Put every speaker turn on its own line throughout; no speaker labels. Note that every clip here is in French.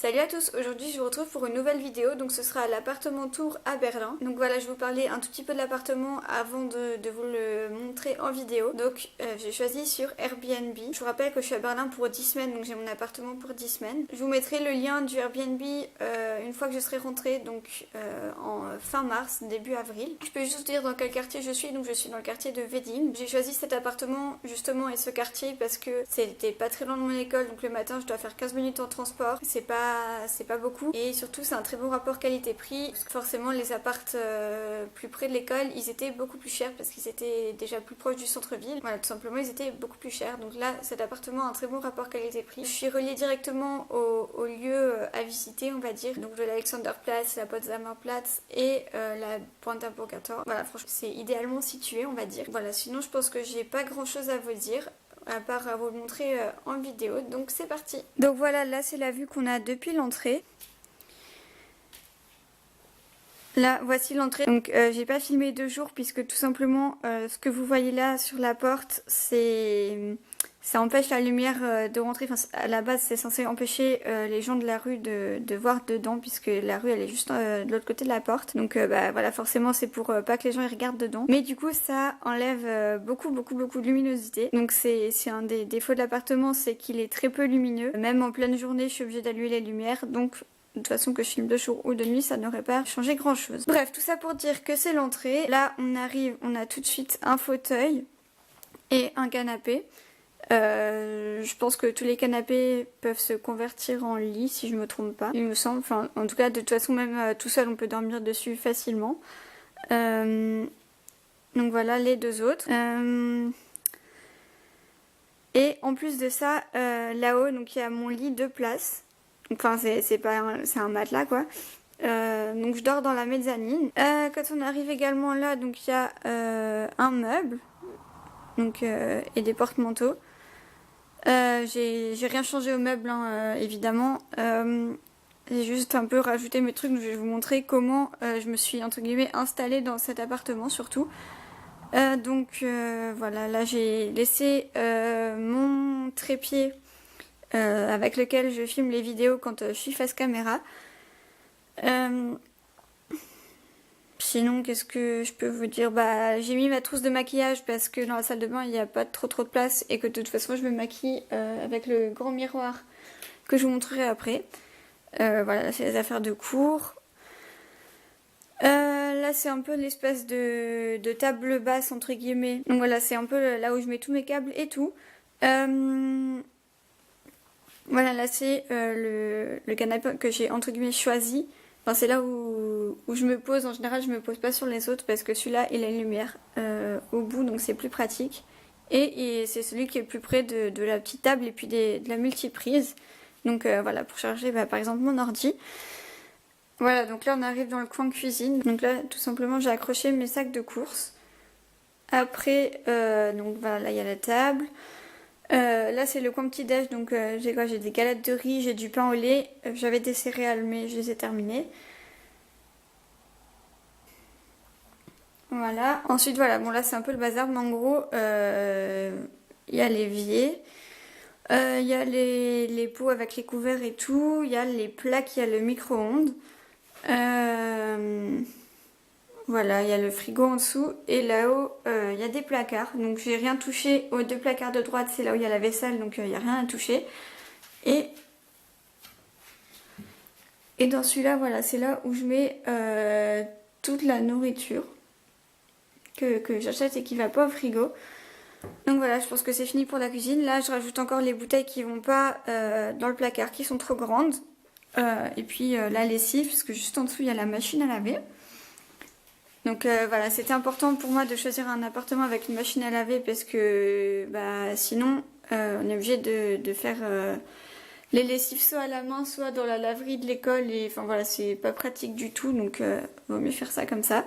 Salut à tous, aujourd'hui je vous retrouve pour une nouvelle vidéo, donc ce sera l'appartement tour à Berlin. Donc voilà, je vais vous parler un tout petit peu de l'appartement avant de vous le montrer en vidéo. Donc j'ai choisi sur Airbnb. Je vous rappelle que je suis à Berlin pour 10 semaines, donc j'ai mon appartement pour 10 semaines. Je vous mettrai le lien du Airbnb une fois que je serai rentrée, donc en fin mars, début avril. Je peux juste vous dire dans quel quartier je suis, donc je suis dans le quartier de Wedding. J'ai choisi cet appartement justement et ce quartier parce que c'était pas très loin de mon école, donc le matin je dois faire 15 minutes en transport. C'est pas beaucoup et surtout c'est un très bon rapport qualité-prix parce que forcément les appartes plus près de l'école ils étaient beaucoup plus chers parce qu'ils étaient déjà plus proches du centre-ville. Voilà, tout simplement ils étaient beaucoup plus chers. Donc là cet appartement a un très bon rapport qualité-prix. Je suis reliée directement au lieu à visiter, on va dire, donc de l'Alexanderplatz, la Potsdamer Platz et la Brandenburger Tor. Voilà, franchement c'est idéalement situé, on va dire. Voilà, sinon je pense que j'ai pas grand chose à vous dire à part à vous le montrer en vidéo, donc c'est parti. Donc voilà, là c'est la vue qu'on a depuis l'entrée. Là voici l'entrée, donc j'ai pas filmé 2 jours puisque tout simplement ce que vous voyez là sur la porte ça empêche la lumière de rentrer. Enfin, à la base c'est censé empêcher les gens de la rue de voir dedans puisque la rue elle est juste de l'autre côté de la porte. Donc bah voilà, forcément c'est pour pas que les gens ils regardent dedans. Mais du coup ça enlève beaucoup de luminosité. Donc c'est un des défauts de l'appartement, c'est qu'il est très peu lumineux. Même en pleine journée je suis obligée d'allumer les lumières. Donc de toute façon que je filme de jour ou de nuit ça n'aurait pas changé grand chose. Bref, tout ça pour dire que c'est l'entrée. Là on arrive, on a tout de suite un fauteuil et un canapé. Je pense que tous les canapés peuvent se convertir en lit si je me trompe pas, il me semble. Enfin, en tout cas, de toute façon, même tout seul, on peut dormir dessus facilement. Donc voilà les 2 autres. Et en plus de ça, là-haut, donc il y a mon lit 2 places. Enfin, c'est un matelas quoi. Donc je dors dans la mezzanine. Quand on arrive également là, donc il y a un meuble, donc et des porte-manteaux. J'ai rien changé au meuble, hein, évidemment. J'ai juste un peu rajouté mes trucs. Donc je vais vous montrer comment je me suis entre guillemets installée dans cet appartement surtout. Donc voilà, là j'ai laissé mon trépied avec lequel je filme les vidéos quand je suis face caméra. Sinon, qu'est-ce que je peux vous dire? Bah, j'ai mis ma trousse de maquillage parce que dans la salle de bain, il n'y a pas trop de place et que de toute façon, je me maquille avec le grand miroir que je vous montrerai après. Voilà, c'est les affaires de cours. Là, c'est un peu l'espèce de table basse, entre guillemets. Donc voilà, c'est un peu là où je mets tous mes câbles et tout. Voilà, là, c'est le canapé que j'ai, entre guillemets, choisi. Enfin, c'est là où je me pose. En général, je me pose pas sur les autres parce que celui-là, il a une lumière au bout, donc c'est plus pratique. Et c'est celui qui est plus près de la petite table et puis de la multiprise. Donc voilà, pour charger par exemple mon ordi. Voilà, donc là on arrive dans le coin cuisine. Donc là, tout simplement, j'ai accroché mes sacs de courses. Après, donc voilà, là il y a la table. Là c'est le coin petit-déj, donc j'ai quoi? J'ai des galettes de riz, j'ai du pain au lait, j'avais des céréales mais je les ai terminées. Voilà, ensuite voilà, bon là c'est un peu le bazar, mais en gros il y a l'évier, il y a les pots avec les couverts et tout, il y a les plaques, il y a le micro-ondes. Voilà, il y a le frigo en dessous et là-haut il y a des placards. Donc j'ai rien touché aux 2 placards de droite, c'est là où il y a la vaisselle, donc il n'y a rien à toucher. Et dans celui-là, voilà, c'est là où je mets toute la nourriture que j'achète et qui va pas au frigo. Donc voilà, je pense que c'est fini pour la cuisine. Là, je rajoute encore les bouteilles qui vont pas dans le placard, qui sont trop grandes. Et puis la lessive, parce que juste en dessous, il y a la machine à laver. Donc voilà, c'était important pour moi de choisir un appartement avec une machine à laver parce que bah, sinon on est obligé de faire les lessives soit à la main, soit dans la laverie de l'école. Et enfin voilà, c'est pas pratique du tout, donc vaut mieux faire ça comme ça.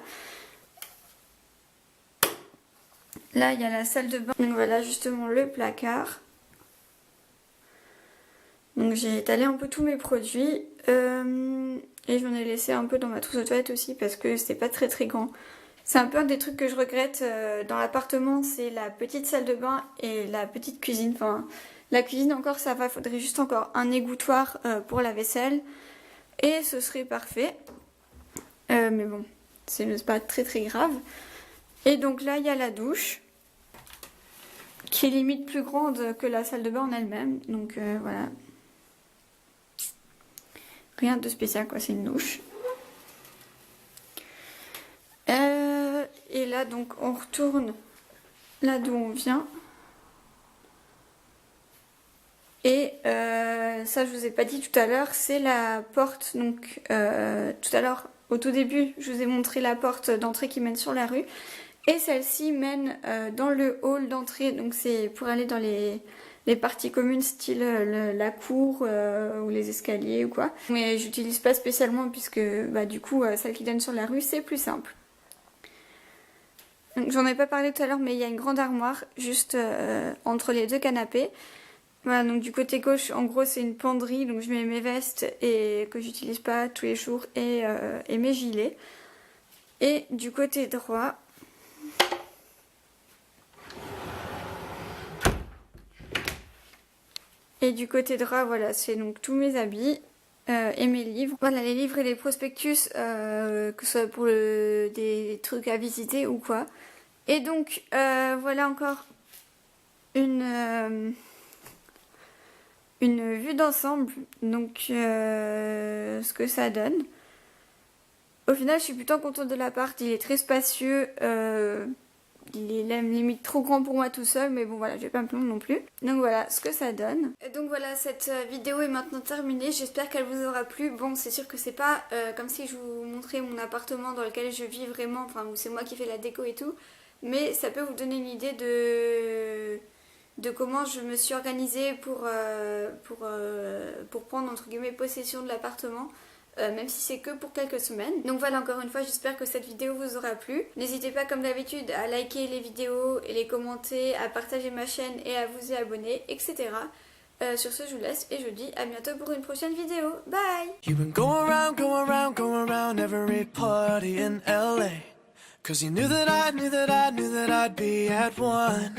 Là, il y a la salle de bain. Donc voilà, justement le placard. Donc j'ai étalé un peu tous mes produits. Et j'en ai laissé un peu dans ma trousse de toilette aussi parce que c'était pas très grand. C'est un peu un des trucs que je regrette dans l'appartement, c'est la petite salle de bain et la petite cuisine. Enfin, la cuisine encore ça va, faudrait juste encore un égouttoir pour la vaisselle et ce serait parfait. Mais bon, c'est pas très très grave. Et donc là il y a la douche qui est limite plus grande que la salle de bain en elle-même. Donc voilà. Rien de spécial quoi, c'est une douche. Et là donc on retourne là d'où on vient. Et ça je vous ai pas dit tout à l'heure, c'est la porte. Donc tout à l'heure au tout début je vous ai montré la porte d'entrée qui mène sur la rue. Et celle-ci mène dans le hall d'entrée. Donc c'est pour aller dans les parties communes style la cour ou les escaliers ou quoi. Mais j'utilise pas spécialement puisque bah, du coup celle qui donne sur la rue c'est plus simple. J'en ai pas parlé tout à l'heure mais il y a une grande armoire juste entre les deux canapés. Voilà, donc du côté gauche en gros c'est une penderie, donc je mets mes vestes et que j'utilise pas tous les jours et mes gilets. Et du côté droit voilà, c'est donc tous mes habits et mes livres. Voilà, les livres et les prospectus, que ce soit pour des trucs à visiter ou quoi. Et donc, voilà encore une vue d'ensemble, donc ce que ça donne. Au final, je suis plutôt contente de l'appart, il est très spacieux. Il est même limite trop grand pour moi tout seul, mais bon voilà, je vais pas me plaindre non plus. Donc voilà ce que ça donne. Et donc voilà, cette vidéo est maintenant terminée, j'espère qu'elle vous aura plu. Bon, c'est sûr que c'est pas comme si je vous montrais mon appartement dans lequel je vis vraiment, enfin où c'est moi qui fais la déco et tout. Mais ça peut vous donner une idée de comment je me suis organisée pour prendre entre guillemets possession de l'appartement. Même si c'est que pour quelques semaines. Donc voilà, encore une fois, j'espère que cette vidéo vous aura plu. N'hésitez pas comme d'habitude à liker les vidéos et les commenter, à partager ma chaîne et à vous y abonner, etc. Sur ce, je vous laisse et je vous dis à bientôt pour une prochaine vidéo. Bye! You've been going around every party in LA. 'Cause you knew that I'd be at one.